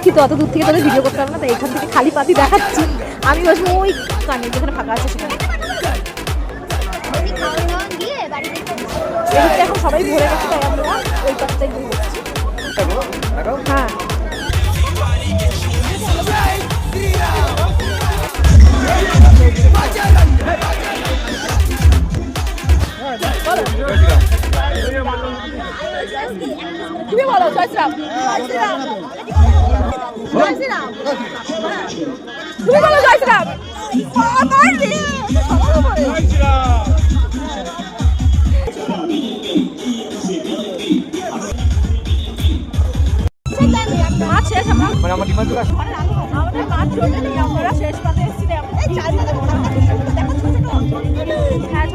কিন্তু অত দূর থেকে তাদের ভিডিও করতে হবে না, তাই এখান থেকে খালি পাতি দেখাচ্ছি। আমি বসবো ওই কানে যেখানে ফাঁকা আছে সেখানে। এখন সবাই ভরে গেছে, তাই আমরা ওই পাশটাই ঘুরে যাচ্ছি। হ্যাঁ তুমি বলো জয় শ্রীরাম। তুমি বলো জয় শ্রীরাম। মাছ শেষ, আমাদের মাছ চলে নেই, আমরা শেষ পাতে এসেছি। হ্যাঁ